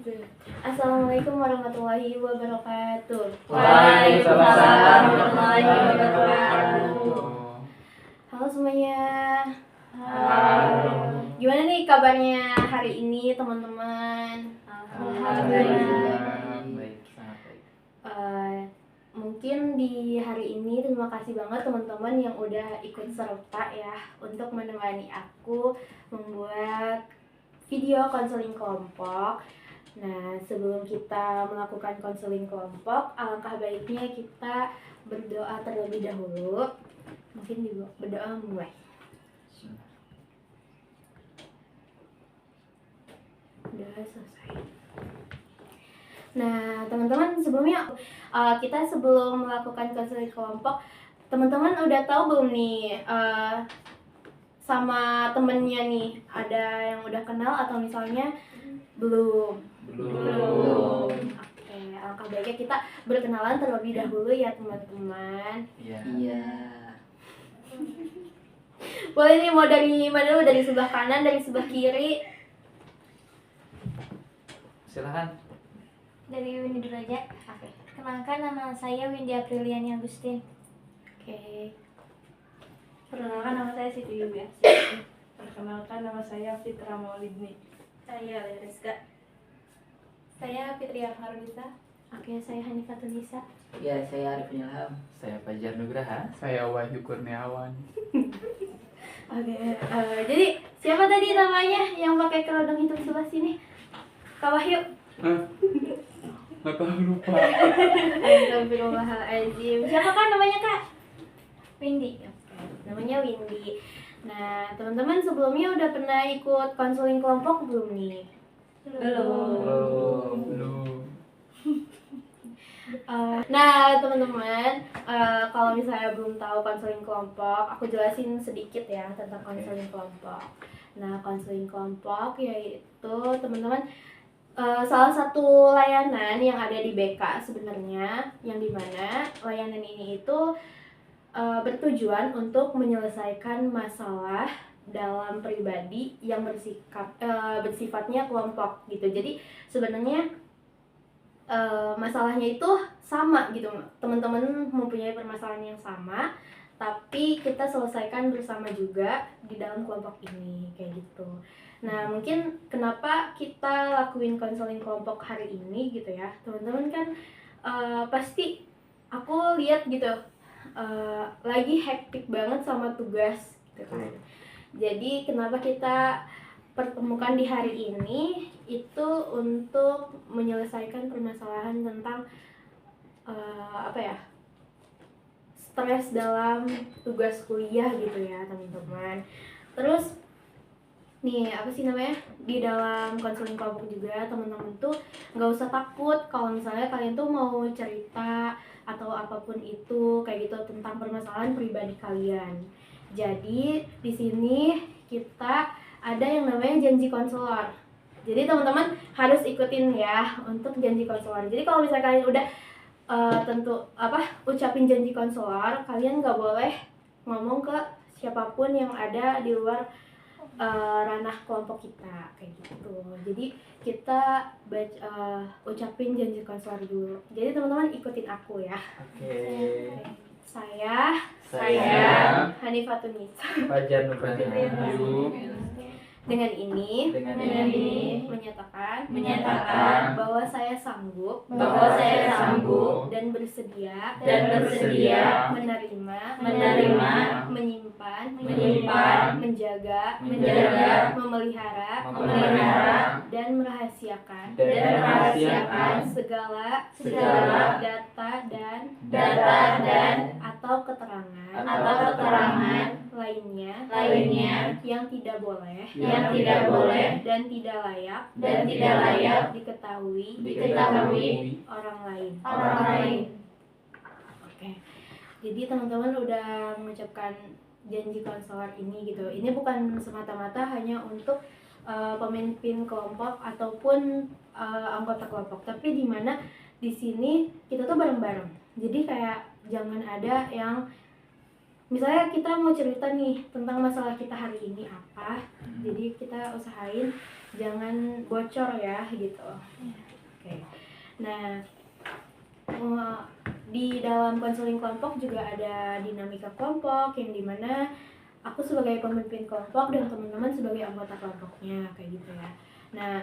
Assalamualaikum warahmatullahi wabarakatuh. Waalaikumsalam warahmatullahi wabarakatuh. Halo semuanya. Halo. Gimana nih kabarnya hari ini teman-teman? Alhamdulillah. Baik, sangat baik. Mungkin di hari ini terima kasih banget teman-teman yang udah ikut serta ya untuk menemani aku membuat video konseling kelompok. Nah, sebelum kita melakukan konseling kelompok, alangkah baiknya kita berdoa terlebih dahulu. Mungkin berdoa mulai. Udah selesai. Nah, teman-teman sebelumnya kita sebelum melakukan konseling kelompok, teman-teman udah tahu belum nih sama temennya nih, ada yang udah kenal atau misalnya belum? Belum. Oke, alangkah baiknya kita berkenalan terlebih dahulu ya teman-teman. Iya. Boleh nih, mau dari mana dulu? Dari sebelah kanan, dari sebelah kiri? Silakan. Dari Windy dulu aja. Oke. Perkenalkan, nama saya Windy Apriliani Agustin. Oke. Perkenalkan, nama saya Siti Yulia. Perkenalkan, nama saya Fitra Maulidni. Saya Rizka. Saya Fitria Farunisa. Oke, saya Hanifatun Nisa. Ya, saya Arifin Ilham. Saya Fajar Nugraha. Saya Wahyu Kurniawan. Oke, jadi siapa tadi namanya yang pakai kerudung hitam sebelah sini? Kak Wahyu. Nggak tahu, lupa. Astagfirullahaladzim. Siapa kan namanya Kak? Windy. Oke, namanya Windy. Nah, teman-teman sebelumnya udah pernah ikut konseling kelompok belum nih? Belum. Nah, teman-teman, kalau misalnya belum tahu konseling kelompok, aku jelasin sedikit ya tentang konseling kelompok. Nah, konseling kelompok yaitu teman-teman salah satu layanan yang ada di BK sebenarnya, yang dimana layanan ini itu bertujuan untuk menyelesaikan masalah dalam pribadi yang bersifatnya kelompok gitu. Jadi sebenarnya masalahnya itu sama gitu, teman-teman mempunyai permasalahan yang sama, tapi kita selesaikan bersama juga di dalam kelompok ini kayak gitu. Nah, mungkin kenapa kita lakuin konseling kelompok hari ini gitu ya, teman-teman kan pasti aku lihat gitu lagi hektik banget sama tugas gitu kan. Jadi kenapa kita pertemukan di hari ini itu untuk menyelesaikan permasalahan tentang stres dalam tugas kuliah gitu ya teman-teman. Terus nih di dalam konseling kelompok juga teman-teman tuh nggak usah takut kalau misalnya kalian tuh mau cerita atau apapun itu kayak gitu tentang permasalahan pribadi kalian. Jadi di sini kita ada yang namanya janji konselor. Jadi teman-teman harus ikutin ya untuk janji konselor. Jadi kalau misalnya kalian udah ucapin janji konselor, kalian nggak boleh ngomong ke siapapun yang ada di luar ranah kelompok kita kayak gitu. Jadi kita ucapin janji konselor dulu. Jadi teman-teman ikutin aku ya. Oke. Saya Hanifatun Nisa. Fajar Nugraha. Dengan ini menyatakan bahwa saya sanggup dan bersedia menerima, menyimpan, menjaga, memelihara, dan merahasiakan segala data dan atau keterangan lainnya yang tidak boleh dan tidak layak diketahui orang lain. Oke. Jadi teman-teman udah mengucapkan janji konselor ini gitu. Ini bukan semata-mata hanya untuk pemimpin kelompok ataupun anggota kelompok, tapi di mana di sini kita tuh bareng-bareng. Jadi kayak jangan ada yang misalnya kita mau cerita nih tentang masalah kita hari ini apa, jadi kita usahain jangan bocor ya gitu. Oke. Nah, di dalam konseling kelompok juga ada dinamika kelompok yang dimana aku sebagai pemimpin kelompok dan teman-teman sebagai anggota kelompoknya kayak gitu ya. Nah,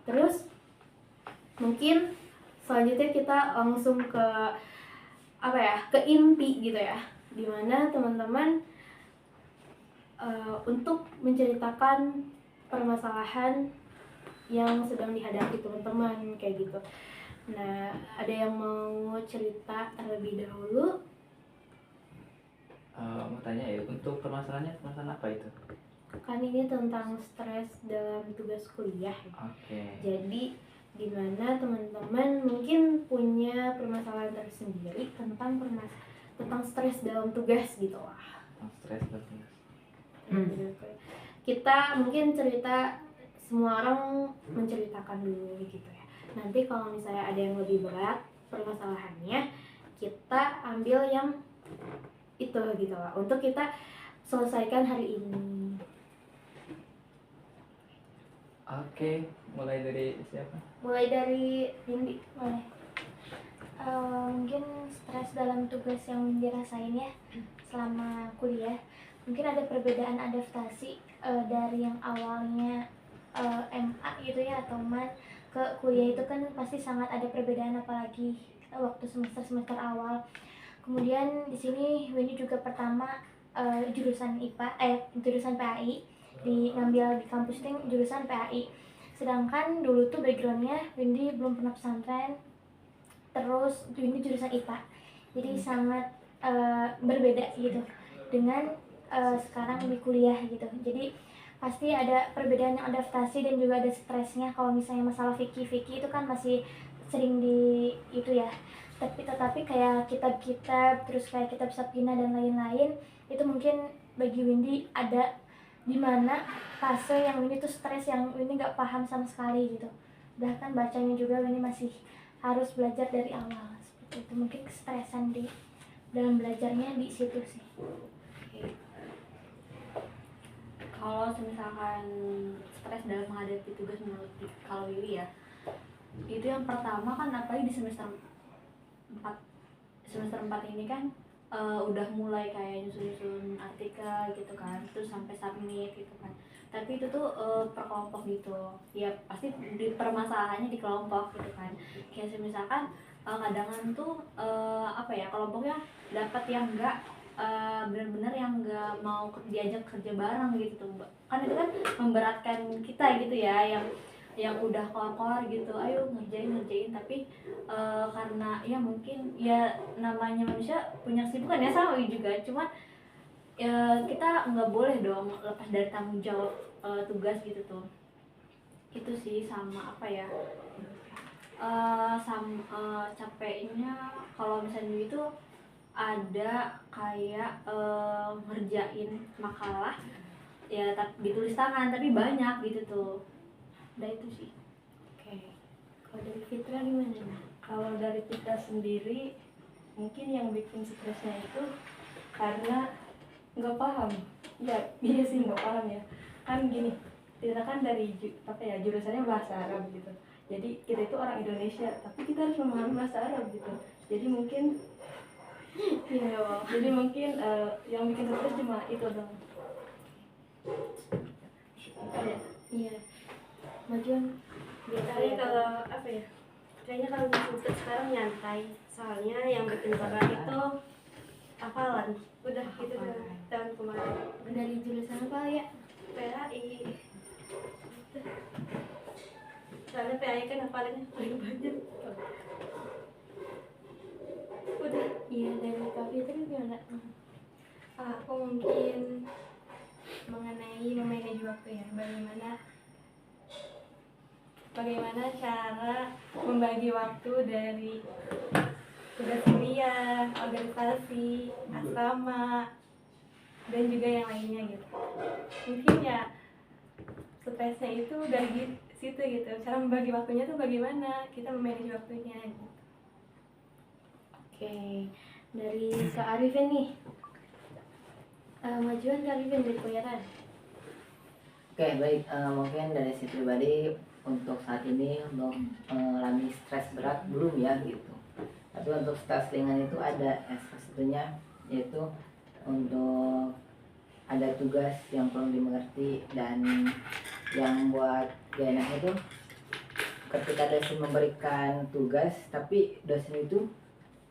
terus mungkin selanjutnya kita langsung ke apa ya, ke inti gitu ya, dimana teman-teman untuk menceritakan permasalahan yang sedang dihadapi teman-teman kayak gitu. Nah, ada yang mau cerita terlebih dahulu? Mau tanya ya, untuk permasalahan apa itu? Kan ini tentang stres dalam tugas kuliah. Oke. Jadi dimana teman-teman mungkin punya permasalahan tersendiri tentang stres dalam tugas gitu lah. Stres betul. Kita mungkin cerita, semua orang menceritakan dulu gitu ya. Nanti kalau misalnya ada yang lebih berat permasalahannya, kita ambil yang itu gitu lah untuk kita selesaikan hari ini. Oke, mulai dari siapa? Mulai dari Windy. Boleh. Mungkin stres dalam tugas yang dirasain ya selama kuliah. Mungkin ada perbedaan adaptasi dari yang awalnya MA gitu ya atau MAN ke kuliah, itu kan pasti sangat ada perbedaan, apalagi waktu semester awal. Kemudian di sini Windy juga pertama jurusan jurusan PAI, ngambil di kampus ting jurusan PAI. Sedangkan dulu tuh backgroundnya Windy belum pernah pesantren, terus Windy jurusan IPA, jadi sangat berbeda gitu dengan sekarang di kuliah gitu. Jadi pasti ada perbedaan yang adaptasi dan juga ada stresnya. Kalau misalnya masalah fikih itu kan masih sering di itu ya, tetapi kayak kitab terus kayak kitab Sapina dan lain-lain, itu mungkin bagi Windy ada dimana fase yang Windy tuh stres, yang Windy nggak paham sama sekali gitu. Bahkan bacanya juga Windy masih harus belajar dari awal seperti itu. Mungkin kestresan di dalam belajarnya di situ sih. Kalau misalkan stres dalam menghadapi tugas menurut kalau Willy ya, itu yang pertama kan apalagi di semester 4 ini kan udah mulai kayak nyusun artikel gitu kan, terus sampai submit gitu kan. Tapi itu tuh per kelompok gitu ya, pasti di permasalahannya di kelompok gitu kan. Kayak misalkan kadang tuh kelompoknya dapat yang enggak benar-benar yang nggak mau diajak kerja bareng gitu tuh, kan itu kan memberatkan kita gitu ya, yang udah kelar gitu, ayo ngerjain, tapi karena ya mungkin ya namanya manusia punya kesibukan ya, sama juga, cuma kita nggak boleh dong lepas dari tanggung jawab tugas gitu tuh. Itu sih, sama capeknya kalau misalnya itu ada kayak ngerjain makalah ya, ditulis tangan tapi banyak gitu tuh. Udah itu sih. Oke. Kalau dari Fitra gimana nih? Kalau dari kita sendiri mungkin yang bikin stresnya itu karena nggak paham. Iya sih, nggak paham ya. Kan gini, kita kan dari jurusannya bahasa Arab gitu. Jadi kita itu orang Indonesia, tapi kita harus memahami bahasa Arab gitu. Jadi mungkin yang bikin stres cuma itu dong. Iya. Majuan. Biasanya kalau kayaknya kalau di sekarang nyantai, soalnya yang bikin berat itu hafalan. Udah gitu tahun kemarin. Dari jurusan apa ya? PAI. Soalnya PAI kan hafalannya paling banyak. Udah. Iya, dari Kak Fitri gimana? Aku mungkin mengenai memanage waktu ya, bagaimana cara membagi waktu dari tugas kuliah, organisasi, asrama, dan juga yang lainnya gitu. Mungkin ya stresnya itu dari situ gitu, cara membagi waktunya tuh bagaimana kita memanage waktunya gitu. Oke. Dari Kak Arifin nih. Majuan Kak Arifin dari kelihatan. Oke, baik. Mungkin dari si pribadi untuk saat ini untuk mengalami stres berat belum ya gitu. Tapi untuk stres ringan itu ada salah satunya yaitu untuk ada tugas yang perlu dimengerti, dan yang buat gak enak itu ketika dosen memberikan tugas tapi dosen itu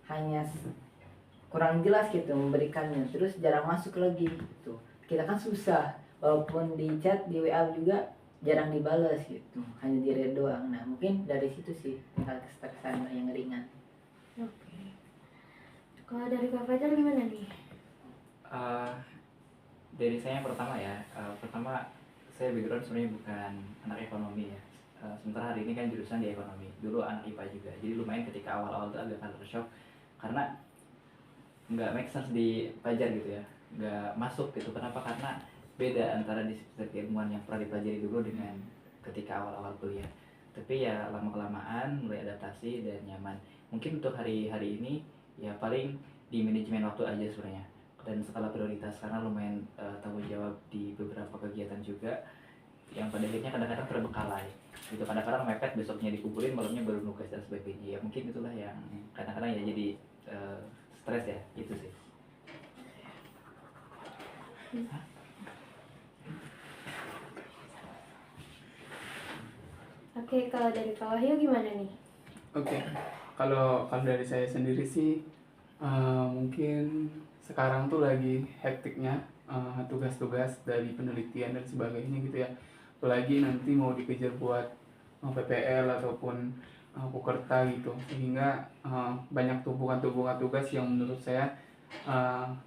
hanya kurang jelas gitu memberikannya, terus jarang masuk lagi gitu. Kita kan susah, walaupun di chat di WA juga jarang dibales gitu, hanya di read doang. Nah mungkin dari situ sih tinggal kestresan yang ringan. Oke. Kalau dari Kak Fajar gimana nih? Dari saya yang pertama ya, pertama saya background sebenarnya bukan anak ekonomi ya. Sementara hari ini kan jurusan di ekonomi. Dulu anak IPA juga, jadi lumayan ketika awal-awal itu agak culture shock karena nggak make sense di pelajar gitu ya, nggak masuk gitu. Kenapa? Karena beda antara disiplin keilmuan yang pernah dipelajari dulu dengan ketika awal-awal kuliah. Tapi ya lama-kelamaan mulai adaptasi dan nyaman. Mungkin untuk hari-hari ini ya paling di manajemen waktu aja sebenarnya, dan skala prioritas karena lumayan tanggung jawab di beberapa kegiatan juga yang pada akhirnya kadang-kadang terbengkalai gitu. Kadang-kadang mepet, besoknya dikumpulin, malamnya baru nugas dan sebagainya. Ya mungkin itulah yang kadang-kadang ya jadi stres ya, itu sih. Oke, kalau dari Kak Wahyu gimana nih? Oke, kalau dari saya sendiri sih mungkin sekarang tuh lagi hektiknya tugas-tugas dari penelitian dan sebagainya gitu ya. Apalagi nanti mau dikejar buat PPL ataupun Pukerta gitu, sehingga banyak tumpukan-tumpukan tugas yang menurut saya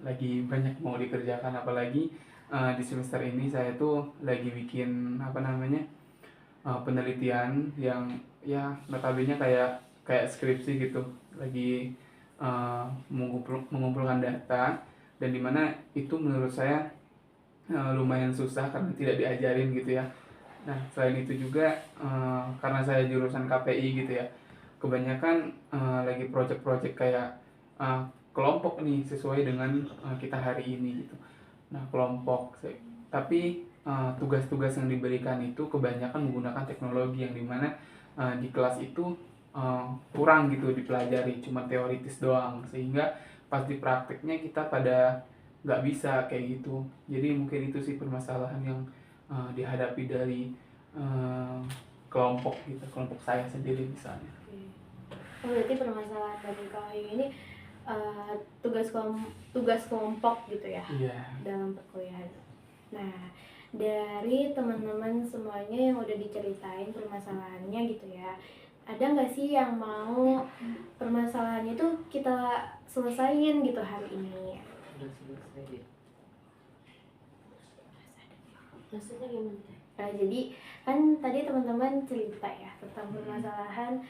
lagi banyak mau dikerjakan. Apalagi di semester ini saya tuh lagi bikin penelitian yang ya notabene kayak skripsi gitu, lagi mengumpulkan data, dan dimana itu menurut saya lumayan susah karena tidak diajarin gitu ya. Nah selain itu juga karena saya jurusan KPI gitu ya, kebanyakan lagi project-project kayak kelompok nih sesuai dengan kita hari ini gitu. Nah kelompok, tapi tugas-tugas yang diberikan itu kebanyakan menggunakan teknologi yang dimana di kelas itu kurang gitu dipelajari, cuma teoritis doang, sehingga pas di prakteknya kita pada nggak bisa kayak gitu. Jadi mungkin itu sih permasalahan yang dihadapi dari kelompok gitu, kelompok saya sendiri misalnya. Oh, berarti permasalahan dari Kak Wahyu ini tugas kelompok gitu ya? Iya. Dalam perkuliahan. Nah, dari teman-teman semuanya yang udah diceritain permasalahannya gitu ya, ada nggak sih yang mau permasalahannya itu kita selesain gitu hari ini? Udah selesai ya. Maksudnya gimana? Nah, jadi kan tadi teman-teman cerita ya tentang permasalahan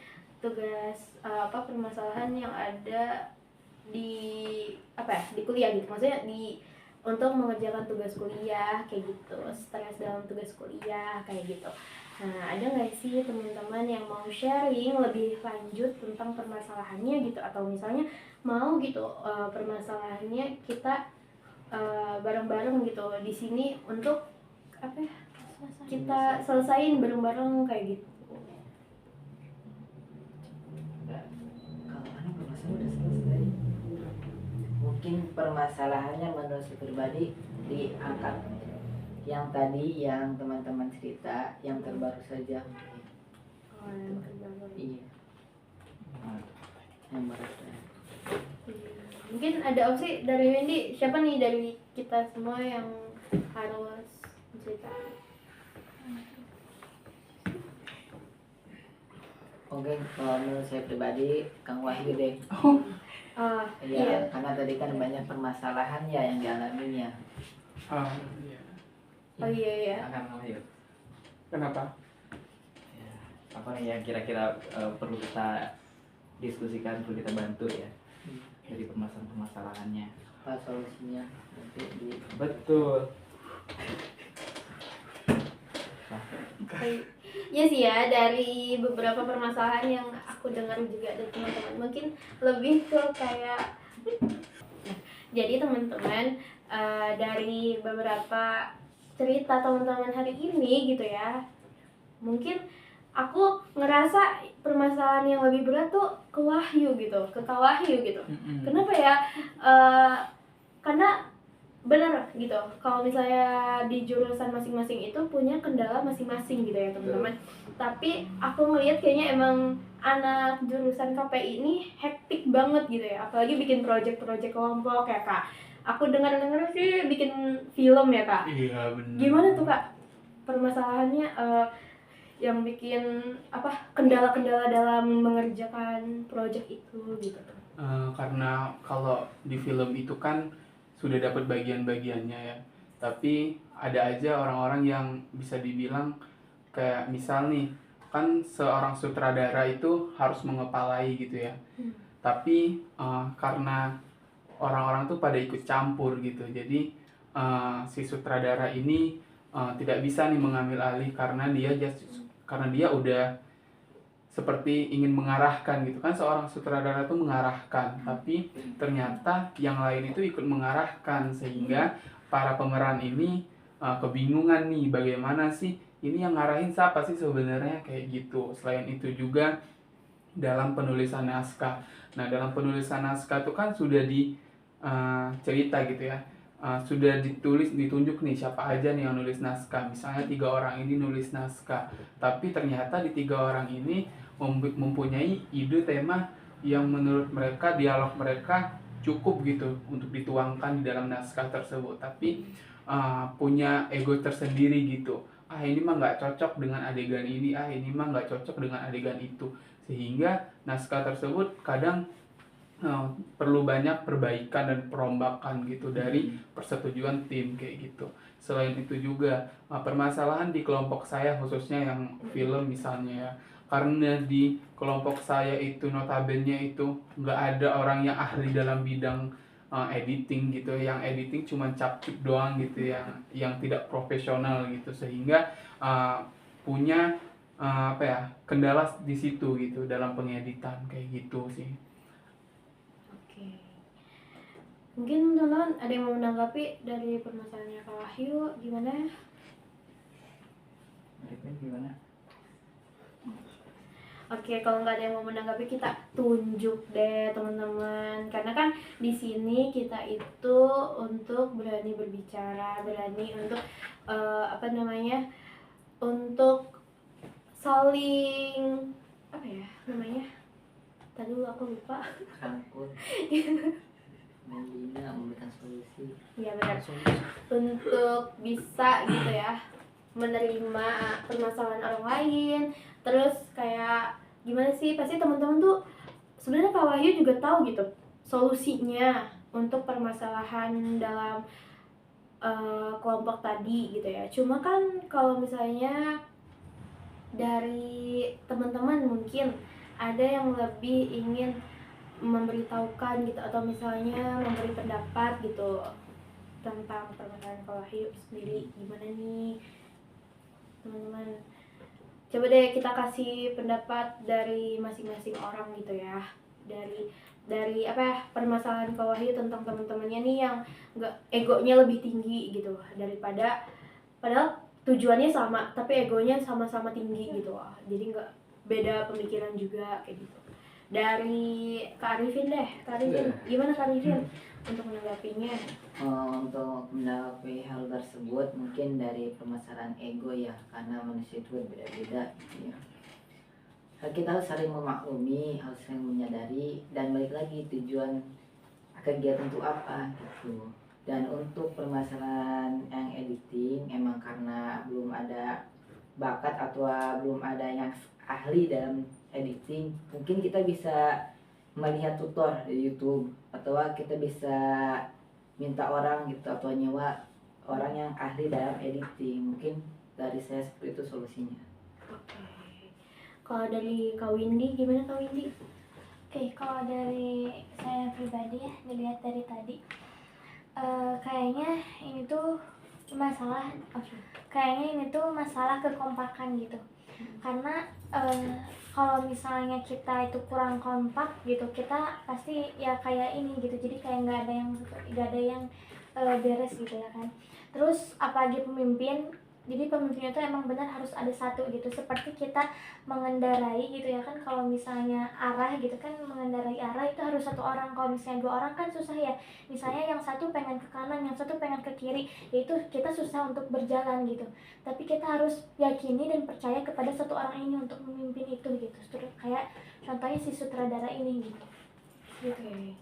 permasalahan yang ada di di kuliah gitu, maksudnya untuk mengerjakan tugas kuliah kayak gitu, stres dalam tugas kuliah kayak gitu. Nah, ada nggak sih teman-teman yang mau sharing lebih lanjut tentang permasalahannya gitu, atau misalnya mau gitu permasalahannya kita bareng-bareng gitu di sini untuk kita selesain bareng-bareng kayak gitu. Kalau anak permasalahan udah selesai, mungkin permasalahannya menurut saya pribadi diangkat yang tadi yang teman-teman cerita, yang terbaru saja. Oh, yang terbaru. Iya, yang baru saja. Mungkin ada opsi dari Wendy, siapa nih dari kita semua yang harus cerita? Oke, kalau menurut saya pribadi Kang Wahyu deh. Iya. Karena tadi kan banyak permasalahan ya yang dialaminya. Iya. Oh iya. Akan yuk. Kenapa? Ya, apa nih yang kira-kira perlu kita diskusikan, perlu kita bantu ya dari permasalahannya. Apa solusinya nanti di Betul. Iya sih ya, dari beberapa permasalahan yang aku dengar juga dari teman-teman, mungkin lebih ke kayak jadi teman-teman dari beberapa cerita teman-teman hari ini gitu ya, mungkin aku ngerasa permasalahan yang lebih berat tuh ke Wahyu gitu, ke Kak Wahyu gitu. Kenapa ya? Karena bener gitu, kalau misalnya di jurusan masing-masing itu punya kendala masing-masing gitu ya teman-teman. Tapi aku ngelihat kayaknya emang anak jurusan KPI ini hektik banget gitu ya, apalagi bikin project-project kelompok ya Kak. Aku dengar-dengar sih bikin film ya Kak. Iya benar. Gimana tuh Kak permasalahannya, yang bikin apa kendala-kendala dalam mengerjakan project itu gitu? Karena kalau di film itu kan sudah dapat bagian-bagiannya ya, tapi ada aja orang-orang yang bisa dibilang kayak misal nih, kan seorang sutradara itu harus mengepalai gitu ya, tapi karena orang-orang tuh pada ikut campur gitu, jadi si sutradara ini tidak bisa nih mengambil alih karena dia udah seperti ingin mengarahkan gitu kan, seorang sutradara tuh mengarahkan, tapi ternyata yang lain itu ikut mengarahkan sehingga para pemeran ini kebingungan nih, bagaimana sih ini yang ngarahin siapa sih sebenarnya, kayak gitu. Selain itu juga dalam penulisan naskah. Nah, dalam penulisan naskah itu kan sudah cerita gitu ya, sudah ditunjuk nih siapa aja nih yang nulis naskah. Misalnya 3 orang ini nulis naskah, tapi ternyata di 3 orang ini mempunyai ide tema yang menurut mereka, dialog mereka cukup gitu untuk dituangkan di dalam naskah tersebut, tapi punya ego tersendiri gitu. Ini mah nggak cocok dengan adegan ini, ini mah nggak cocok dengan adegan itu, sehingga naskah tersebut kadang perlu banyak perbaikan dan perombakan gitu dari persetujuan tim kayak gitu. Selain itu juga permasalahan di kelompok saya khususnya yang film misalnya ya, karena di kelompok saya itu notabene itu nggak ada orang yang ahli dalam bidang editing gitu, yang editing cuma cap-cip doang gitu, yang tidak profesional gitu, sehingga punya kendala di situ gitu dalam pengeditan kayak gitu sih. Oke. Mungkin teman-teman ada yang mau menanggapi dari permasalahannya Kak Wahyu, gimana? Gimana? Oke, kalau nggak ada yang mau menanggapi, kita tunjuk deh teman-teman. Karena kan di sini kita itu untuk berani berbicara, berani untuk untuk saling tadi aku lupa. Rangkul, membina, memberikan solusi. Iya benar. Untuk bisa gitu ya menerima permasalahan orang lain. Terus kayak gimana sih, pasti teman-teman tuh sebenarnya Kak Wahyu juga tahu gitu solusinya untuk permasalahan dalam kelompok tadi gitu ya. Cuma kan kalau misalnya dari teman-teman mungkin ada yang lebih ingin memberitahukan gitu, atau misalnya memberi pendapat gitu tentang permasalahan Kak Wahyu sendiri. Gimana nih teman-teman? Coba deh kita kasih pendapat dari masing-masing orang gitu ya, dari permasalahan Kak Wahyu tentang teman-temannya nih yang nggak, egonya lebih tinggi gitu daripada, padahal tujuannya sama tapi egonya sama-sama tinggi gitu, jadi nggak, beda pemikiran juga kayak gitu. Dari Kak Arifin deh, Kak Arifin gimana Kak Arifin untuk menanggapinya? Untuk menanggapi hal tersebut mungkin dari permasalahan ego ya, karena manusia itu berbeda-beda gitu ya. Kita harus saling memaklumi, harus saling menyadari, dan balik lagi tujuan kegiatan itu apa gitu. Dan untuk permasalahan yang editing, emang karena belum ada bakat atau belum ada yang ahli dalam editing, mungkin kita bisa melihat tutor di YouTube, atau kita bisa minta orang gitu, atau nyewa orang yang ahli dalam editing. Mungkin dari saya seperti itu solusinya. Oke. Kalau dari Kak Windy gimana Kak Windy? Oke, kalau dari saya pribadi ya, dilihat dari tadi, kayaknya ini tuh masalah kekompakan gitu. Karena kalau misalnya kita itu kurang kompak gitu, kita pasti ya kayak ini gitu, jadi kayak nggak ada yang beres gitu ya kan. Terus apalagi pemimpin, jadi pemimpin itu emang benar harus ada satu gitu, seperti kita mengendarai gitu ya kan. Kalau misalnya arah gitu kan, mengendarai arah itu harus satu orang. Kalau misalnya dua orang kan susah ya, misalnya yang satu pengen ke kanan, yang satu pengen ke kiri, itu kita susah untuk berjalan gitu. Tapi kita harus yakini dan percaya kepada satu orang ini untuk memimpin itu gitu. Kayak contohnya si sutradara ini gitu. Oke.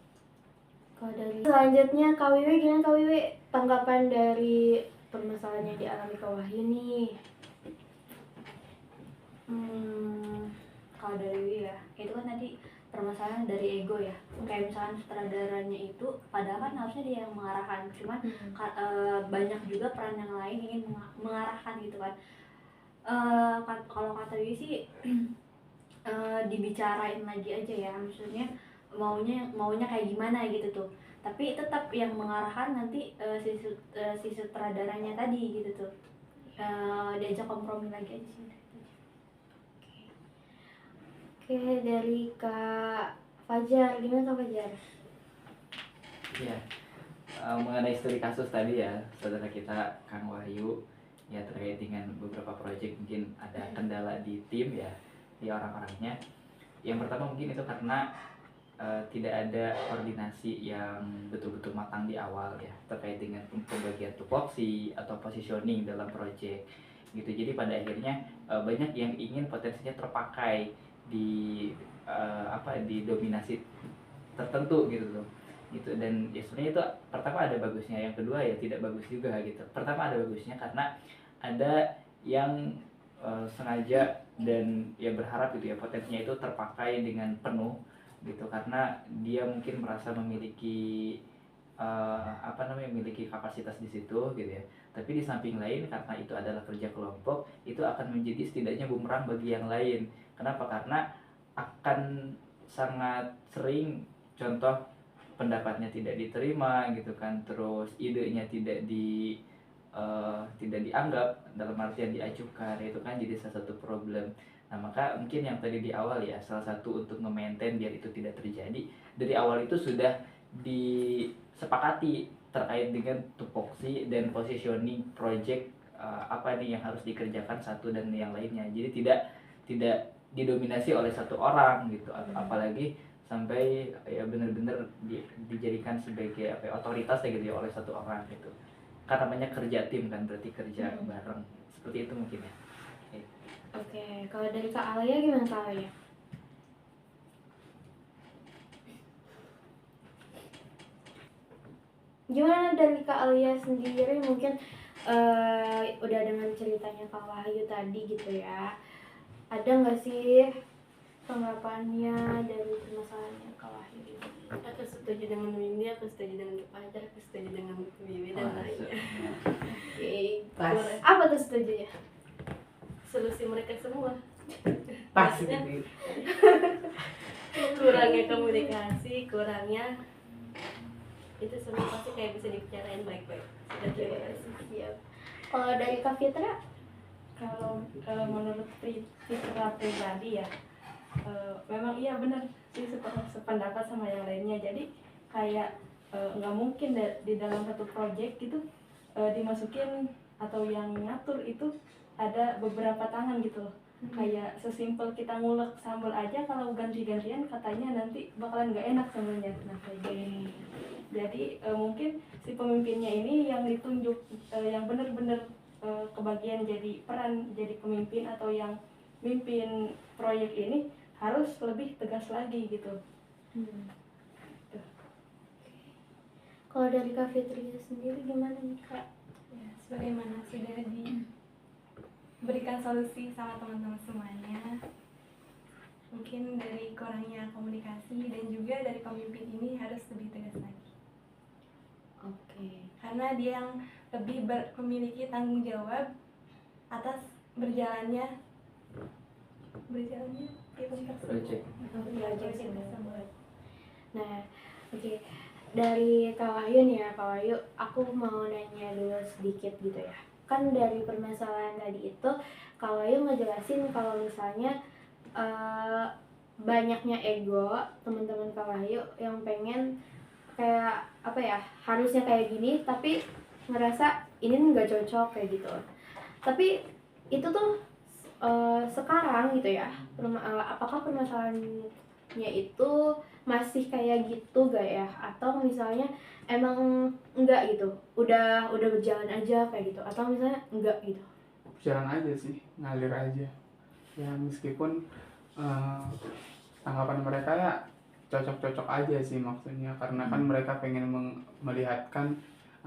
Kalau dari selanjutnya Kak Wiwi, gimana Kak Wiwi tanggapan dari permasalahan yang dialami Kak Wahyu nih? Kalau dari Wi ya, itu kan tadi permasalahan dari ego ya. Kayak misalkan sutradaranya itu, padahal kan harusnya dia yang mengarahkan, cuman banyak juga peran yang lain ingin mengarahkan gitu kan. Kalau kata Wi sih dibicarain lagi aja ya, maksudnya maunya kayak gimana gitu tuh. Tapi tetap yang mengarahkan nanti si sutradaranya tadi gitu tuh. Diajak kompromi lagi aja sih. Oke, dari Kak Fajar, gimana Kak Fajar? Iya, mengenai studi kasus tadi ya, saudara kita Kang Wahyu, ya terkait dengan beberapa proyek mungkin ada kendala di tim ya, di orang-orangnya. Yang pertama mungkin itu karena tidak ada koordinasi yang betul-betul matang di awal ya, terkait dengan pembagian tupoksi atau positioning dalam proyek gitu. Jadi pada akhirnya banyak yang ingin potensinya terpakai di di dominasi tertentu gitu tuh gitu. Dan ya sebenarnya itu pertama ada bagusnya, yang kedua ya tidak bagus juga gitu. Pertama ada bagusnya karena ada yang sengaja dan ya berharap gitu ya potensinya itu terpakai dengan penuh gitu, karena dia mungkin merasa memiliki memiliki kapasitas di situ gitu ya. Tapi di samping lain karena itu adalah kerja kelompok, itu akan menjadi setidaknya bumerang bagi yang lain. Kenapa? Karena akan sangat sering contoh pendapatnya tidak diterima gitu kan, terus idenya tidak dianggap dalam artian diajukan, itu kan jadi salah satu problem. Nah maka mungkin yang tadi di awal ya, salah satu untuk nge-maintain biar itu tidak terjadi, dari awal itu sudah disepakati terkait dengan tupoksi dan positioning project apa nih yang harus dikerjakan satu dan yang lainnya. Jadi tidak didominasi oleh satu orang gitu, apalagi sampai ya benar-benar dijadikan sebagai otoritas ya gitu ya oleh satu orang gitu. Karena namanya kerja tim kan, berarti kerja bareng, seperti itu mungkin ya. Oke, kalau dari Kak Alia gimana Kak Alia? Gimana dari Kak Alia sendiri, mungkin udah dengan ceritanya Kak Wahyu tadi gitu ya, ada nggak sih tanggapannya dari permasalahannya Kak Wahyu ini? Aku setuju dengan Windy, aku setuju dengan Kak Fajar, aku setuju dengan Wiwi dan lainnya. Pas. Apa tuh setuju ya? Solusi mereka semua. Pas Maksudnya, gitu. kurangnya komunikasi, kurangnya itu semua pasti kayak bisa dibicarain baik-baik. Sudah, terima kasih. Siap. Kalau dari Kak Fitra? Kalau menurut Fitra pribadi ya, memang iya benar sih sependapat sama yang lainnya. Jadi kayak nggak mungkin di dalam satu proyek gitu dimasukin atau yang ngatur itu ada beberapa tangan gitu loh. Kayak sesimpel kita ngulek sambal aja, kalau ganti-gantian katanya nanti bakalan nggak enak sambalnya. Nah kayak gini. Jadi mungkin si pemimpinnya ini yang ditunjuk yang benar-benar kebagian jadi peran jadi pemimpin atau yang mimpin proyek ini harus lebih tegas lagi gitu. Kalau dari Kak Fitri sendiri gimana nih Kak? Ya, sebagaimana sudah diberikan solusi sama teman-teman semuanya, mungkin dari kurangnya komunikasi dan juga dari pemimpin ini harus lebih tegas lagi. Oke. Karena dia yang lebih memiliki tanggung jawab atas berjalannya Project. tersebut. Nah, oke. Dari Kak Wahyu nih ya, Kak Wahyu, aku mau nanya dulu sedikit gitu ya. Kan dari permasalahan tadi itu, Kak Wahyu ngejelasin kalau misalnya banyaknya ego teman-teman Kak Wahyu yang pengen kayak apa ya, harusnya kayak gini tapi ngerasa ini nggak cocok kayak gitu. Tapi itu tuh sekarang gitu ya, apakah permasalahannya itu masih kayak gitu gak ya, atau misalnya emang enggak gitu, udah berjalan aja kayak gitu, atau misalnya enggak gitu? Jalan aja sih, ngalir aja ya, meskipun tanggapan mereka ya cocok-cocok aja sih maksudnya, karena kan mereka pengen melihatkan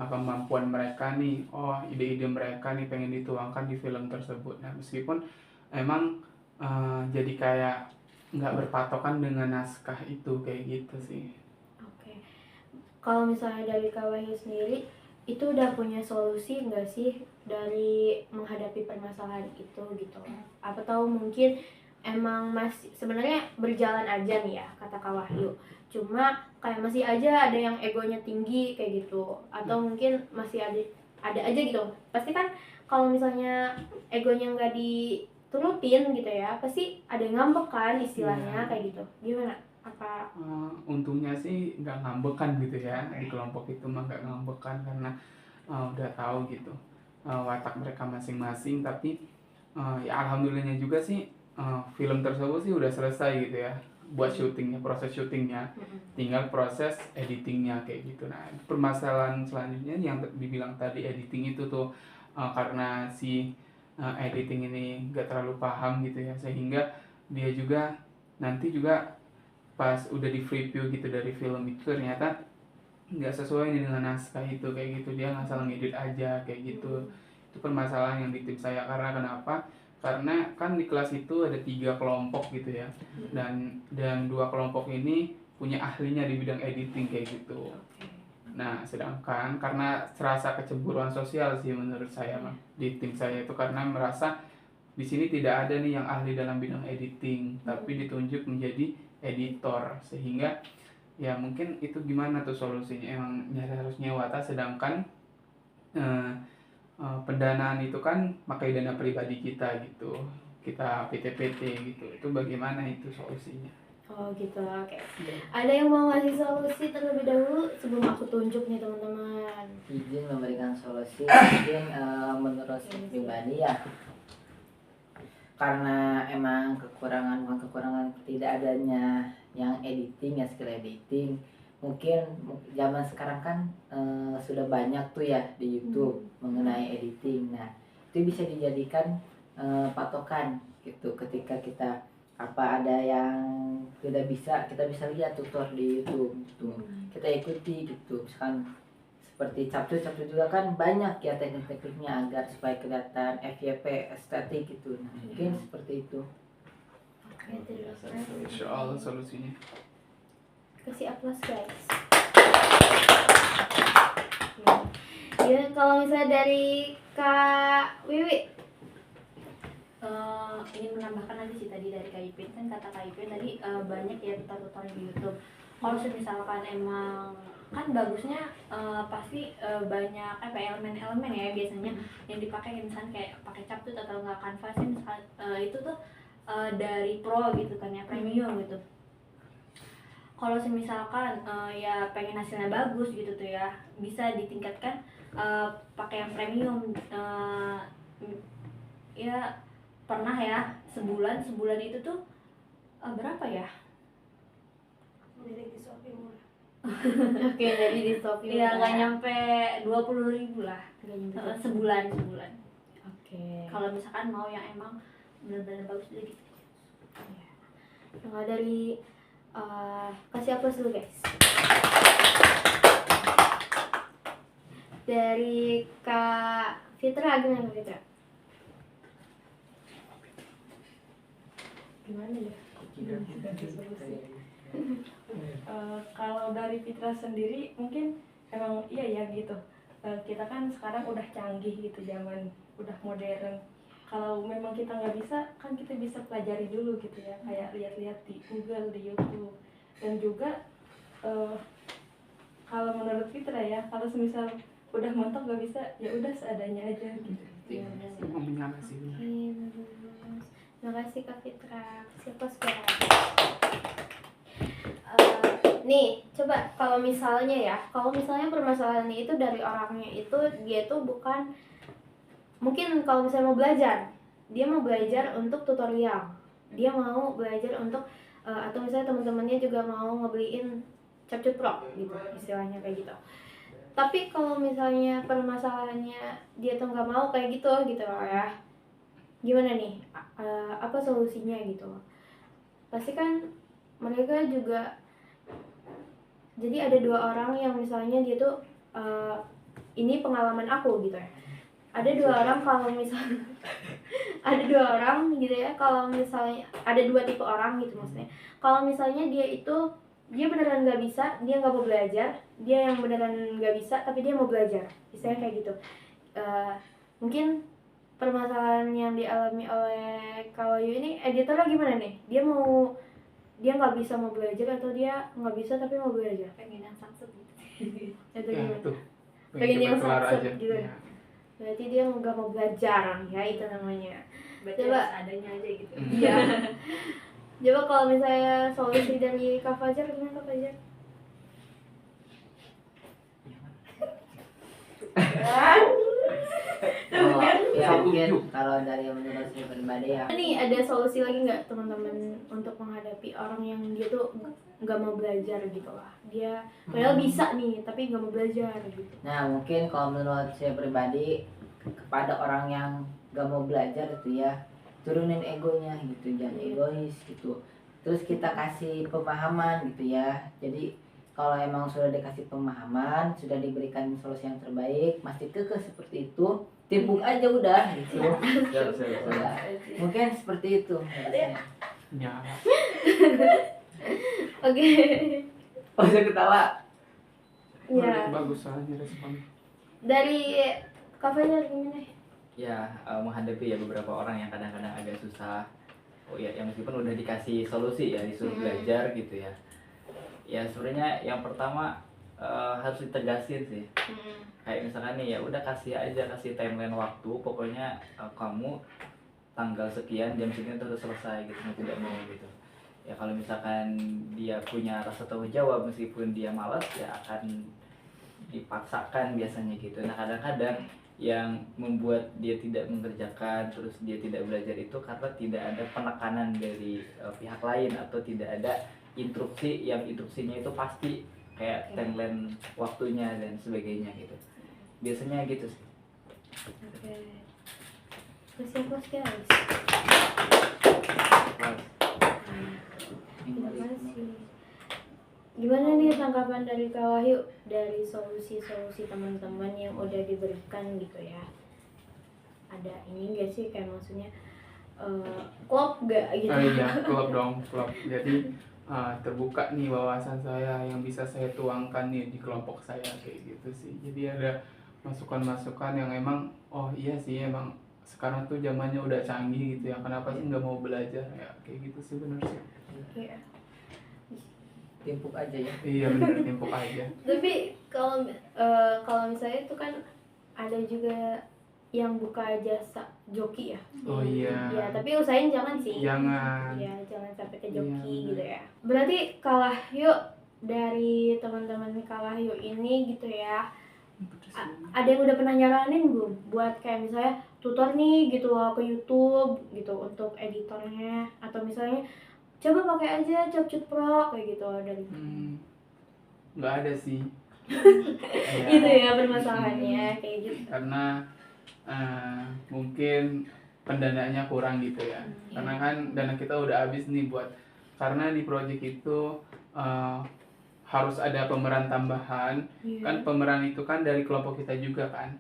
kemampuan mereka nih, oh ide-ide mereka nih pengen dituangkan di film tersebut. Nah meskipun emang jadi kayak nggak berpatokan dengan naskah itu kayak gitu sih. Oke. Kalau misalnya dari Kak Wahyu sendiri, itu udah punya solusi nggak sih dari menghadapi permasalahan itu gitu? Apa tahu mungkin emang masih sebenarnya berjalan aja nih ya kata Kak Wahyu, cuma kayak masih aja ada yang egonya tinggi kayak gitu, atau mungkin masih ada aja gitu. Pasti kan kalau misalnya egonya nggak diturutin gitu ya, pasti ada yang ngambek kan istilahnya kayak gitu. Gimana? Apa untungnya sih nggak ngambekan gitu ya, di kelompok itu mah nggak ngambekan karena udah tahu gitu watak mereka masing-masing. Tapi ya alhamdulillahnya juga sih film tersebut sih udah selesai gitu ya, buat syutingnya, proses syutingnya, tinggal proses editingnya kayak gitu. Nah permasalahan selanjutnya yang dibilang tadi, editing itu tuh karena si editing ini nggak terlalu paham gitu ya, sehingga dia juga nanti juga pas udah di preview gitu dari film itu ternyata nggak sesuai nih dengan naskah itu kayak gitu, dia ngasal ngedit aja kayak gitu. Itu permasalahan yang di tim saya. Karena kenapa? Karena kan di kelas itu ada 3 kelompok gitu ya, dan 2 kelompok ini punya ahlinya di bidang editing kayak gitu. Nah sedangkan karena serasa kecemburuan sosial sih menurut saya mah di tim saya itu, karena merasa di sini tidak ada nih yang ahli dalam bidang editing tapi ditunjuk menjadi editor, sehingga ya mungkin itu gimana tuh solusinya, emang harus nyewa sedangkan pendanaan itu kan pakai dana pribadi kita gitu, kita PT-PT gitu, itu bagaimana itu solusinya? Oh gitu, oke. Ada yang mau ngasih solusi terlebih dahulu sebelum aku tunjuk nih teman-teman? Izin memberikan solusi, mungkin menurut saya pribadi ya, karena emang bukan kekurangan, tidak adanya yang editing ya, skill editing. Mungkin zaman sekarang kan sudah banyak tuh ya di YouTube mengenai editing. Nah itu bisa dijadikan patokan gitu, ketika kita ada yang tidak bisa, kita bisa lihat tutor di YouTube gitu, kita ikuti gitu. Misalkan seperti capcus juga kan banyak ya teknik-tekniknya agar supaya kelihatan FYP estetik gitu. Nah, mungkin seperti itu. Oke, terima kasih. Insya Allah solusinya. Kasih aplaus guys. Ya, kalau misalnya dari Kak Wiwi, ingin menambahkan lagi sih tadi dari Kak Ipin, kan kata Kak Ipin tadi banyak ya tutor-tutor di YouTube. Kalau misalkan emang kan bagusnya pasti banyak elemen-elemen ya biasanya yang dipakai, misalnya kayak pakai Capcut atau enggak Canva sih, itu tuh dari pro gitu kan ya, premium gitu. Kalau misalkan ya pengen hasilnya bagus gitu tuh ya, bisa ditingkatkan pakai yang premium. Ya pernah ya sebulan itu tuh berapa ya? Dari di Shopee murah. oke, jadi di Shopee. Ya nggak nyampe 20.000 lah sebulan. Oke. Kalau misalkan mau yang emang benar-benar bagus gitu. Nah, dari kasih aplaus dulu guys. Dari Kak Fitra, gimana Kak Fitra? Gimana ya? Kalau dari Fitra sendiri mungkin emang iya ya gitu. Kita kan sekarang udah canggih gitu, zaman udah modern. Kalau memang kita nggak bisa, kan kita bisa pelajari dulu gitu ya, kayak lihat-lihat di Google, di YouTube. Dan juga kalau menurut Fitra ya, kalau semisal udah mentok nggak bisa, ya udah seadanya aja gitu. Menyala sih. Terima kasih Kak Fitra. Siapa sekarang? nih coba kalau misalnya permasalahannya itu dari orangnya itu, dia tuh bukan, mungkin kalau misalnya mau belajar, dia mau belajar untuk tutorial, dia mau belajar untuk atau misalnya teman-temannya juga mau ngebeliin Capcut Pro gitu istilahnya kayak gitu. Tapi kalau misalnya permasalahannya dia tuh nggak mau kayak gitu ya, gimana nih apa solusinya gitu? Pasti kan mereka juga, jadi ada 2 orang yang misalnya dia tuh ini pengalaman aku gitu ya, ada 2 orang kalau misalnya ada 2 orang gitu ya, kalau misalnya ada 2 tipe orang gitu maksudnya. Kalau misalnya dia beneran nggak bisa, dia nggak mau belajar, dia yang beneran nggak bisa tapi dia mau belajar, misalnya kayak gitu. Mungkin permasalahan yang dialami oleh Kawayu ini editornya gimana nih? Dia nggak bisa mau belajar atau dia nggak bisa tapi mau belajar? Pengen yang samsung gitu. Itu Ya, gimana? tuh. Pengen yang kelar sat-set aja. gitu. Ya. Berarti dia nggak mau belajar ya, itu namanya. Berarti Coba. harus adanya aja gitu. Iya. Coba kalau misalnya solusi dari Kak Fajar, gimana Kak Fajar? Oh, ya Satu mungkin juk. kalau dari menurut saya pribadi ya, Nih ada solusi lagi nggak teman-teman untuk menghadapi orang yang dia tuh nggak mau belajar gitu lah, dia padahal bisa nih tapi nggak mau belajar gitu. nah mungkin kalau menurut saya pribadi kepada orang yang gak mau belajar itu ya, turunin egonya gitu, jangan egois gitu. Terus kita kasih pemahaman gitu ya. Jadi kalau emang sudah dikasih pemahaman, sudah diberikan solusi yang terbaik, masih kekeh seperti itu, timbuk aja udah gitu. Udah. Mungkin seperti itu. Ya. Oke. Oh, saya ketawa. Ya, Bagus aja respon. dari Kak Fajar gimana? Ya, menghadapi ya beberapa orang yang kadang-kadang agak susah. Oh ya, yang meskipun udah dikasih solusi ya, disuruh belajar gitu ya. Ya sebenarnya yang pertama harus ditegasin sih. Kayak misalkan nih ya udah kasih timeline waktu, pokoknya kamu tanggal sekian jam sekian terus selesai gitu, mau tidak mau gitu. Ya kalau misalkan dia punya rasa tanggung jawab meskipun dia malas, ya akan dipaksakan biasanya gitu. Nah kadang-kadang yang membuat dia tidak mengerjakan, terus dia tidak belajar itu karena tidak ada penekanan dari pihak lain, atau tidak ada instruksi yang instruksinya itu pasti kayak timeline waktunya dan sebagainya gitu. Biasanya gitu sih. Oke. Kelas guys. Terima kasih. Gimana nih tanggapan dari Kak Wahyu dari solusi-solusi teman-teman yang udah diberikan gitu ya? Ada ini gak sih kayak maksudnya klop gak gitu? Iya, klop dong, klop. Jadi terbuka nih wawasan saya yang bisa saya tuangkan nih di kelompok saya kayak gitu sih. Jadi ada masukan-masukan yang emang oh iya sih emang sekarang tuh zamannya udah canggih gitu ya, kenapa sih nggak mau belajar ya kayak gitu sih, benar sih. Iya. Timpuk aja ya. Iya benar, timpuk aja. Tapi kalau misalnya itu kan ada juga yang buka jasa joki ya. Oh iya. Ya, tapi usahain jangan sih. Jangan. Ya, jangan sampai ke joki Iya, gitu ya. Berarti kalah yuk dari teman-teman kalah yuk ini gitu ya. Ada yang udah pernah nyaranin belum buat kayak misalnya tutor nih gitu loh ke YouTube gitu untuk editornya, atau misalnya coba pakai aja Capcut Pro kayak gitu dari Nggak ada sih. itu ya permasalahannya kayak gitu. Karena mungkin pendanaannya kurang gitu ya. Karena kan dana kita udah habis nih karena di project itu harus ada pemeran tambahan. Kan pemeran itu kan dari kelompok kita juga kan.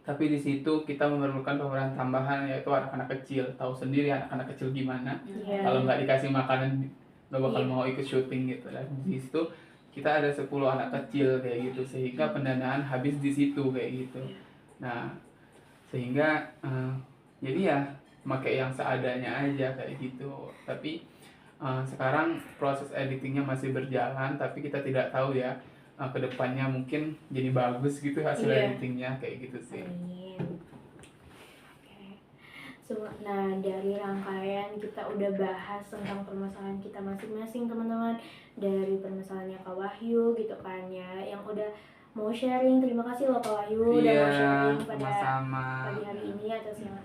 Tapi di situ kita memerlukan pemeran tambahan, yaitu anak-anak kecil. Tahu sendiri anak-anak kecil gimana. Kalau nggak dikasih makanan nggak bakal mau ikut syuting gitu. Dan di situ kita ada 10 anak kecil kayak gitu, sehingga pendanaan habis di situ kayak gitu. Nah sehingga jadi ya pakai yang seadanya aja kayak gitu. Tapi sekarang proses editingnya masih berjalan, tapi kita tidak tahu ya kedepannya mungkin jadi bagus gitu hasil editingnya kayak gitu sih. Amin. Oke. Nah, dari rangkaian kita udah bahas tentang permasalahan kita masing-masing teman-teman, dari permasalahannya Kak Wahyu gitu kan ya, yang udah mau sharing. Terima kasih loh Kak Wahyu udah mau sharing pada sama-sama. pagi hari ini atau siang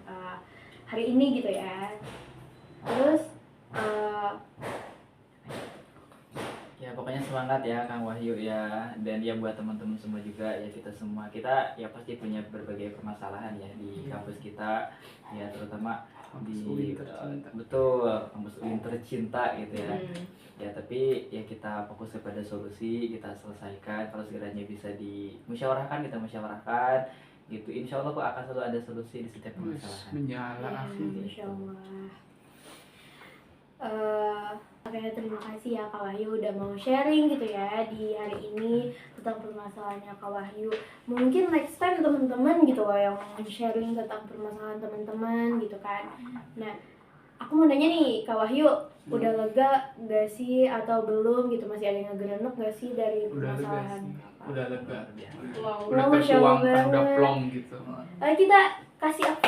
hari ini gitu ya. Terus Ya pokoknya semangat ya Kang Wahyu ya, dan ya buat teman-teman semua juga ya, kita semua ya pasti punya berbagai permasalahan ya di kampus kita ya, terutama Kampus di UIN tercinta. betul kampus UIN tercinta gitu ya. Ya tapi ya kita fokus kepada solusi, kita selesaikan. Kalau sekiranya bisa dimusyawarahkan, kita musyawarahkan gitu. Insya Allah kok akan selalu ada solusi di setiap permasalahan. Menyala aku. Insya Allah. Oke, terima kasih ya Kak Wahyu udah mau sharing gitu ya di hari ini tentang permasalahannya Kak Wahyu. Mungkin next time teman-teman gitu loh yang mau sharing tentang permasalahan teman-teman gitu kan. Nah, aku mau nanya nih Kak Wahyu, udah lega gak sih atau belum gitu, masih ada yang ngegerenuk gak sih dari Udah lega permasalahan? sih. Udah lega. Wow, Udah Masya Allah tertuangkan, udah banget. plong gitu. Kita kasih apa?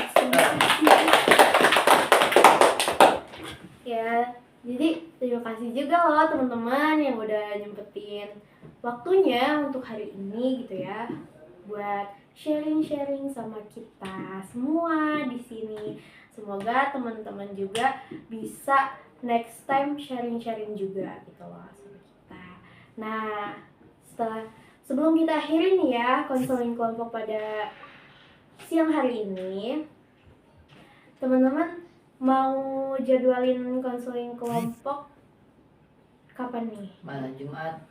Ya, jadi terima kasih juga loh teman-teman yang udah nyempetin waktunya untuk hari ini gitu ya, buat sharing-sharing sama kita semua di sini. Semoga teman-teman juga bisa next time sharing-sharing juga gitu loh sama kita. Nah, sebelum kita akhiri nih ya konseling kelompok pada siang hari ini, teman-teman mau jadwalin konseling kelompok kapan nih? Malam Jumat.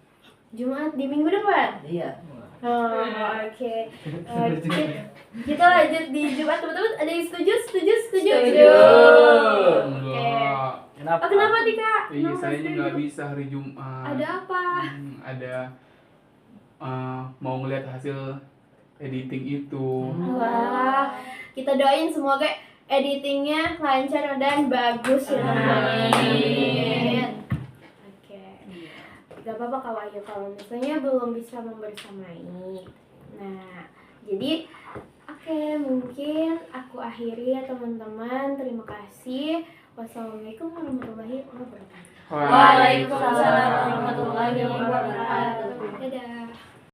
Jumat di minggu depan? Iya. Oh, oke. Kita lanjut di Jumat, teman-teman. Ada yang setuju? Setuju. Oke. Kenapa? Kenapa nih Kak? Iya, Kenapa saya setuju? nggak bisa hari Jumat. Ada apa? Ada mau ngeliat hasil editing itu. Wah, kita doain semoga editingnya lancar dan bagus ya teman-teman. Oke. Gak apa-apa Kak Wahyu kalau misalnya belum bisa membersamai. Nah, jadi oke, mungkin aku akhiri ya teman-teman. Terima kasih. Wassalamualaikum warahmatullahi wabarakatuh. Waalaikumsalam warahmatullahi wabarakatuh. Dadah.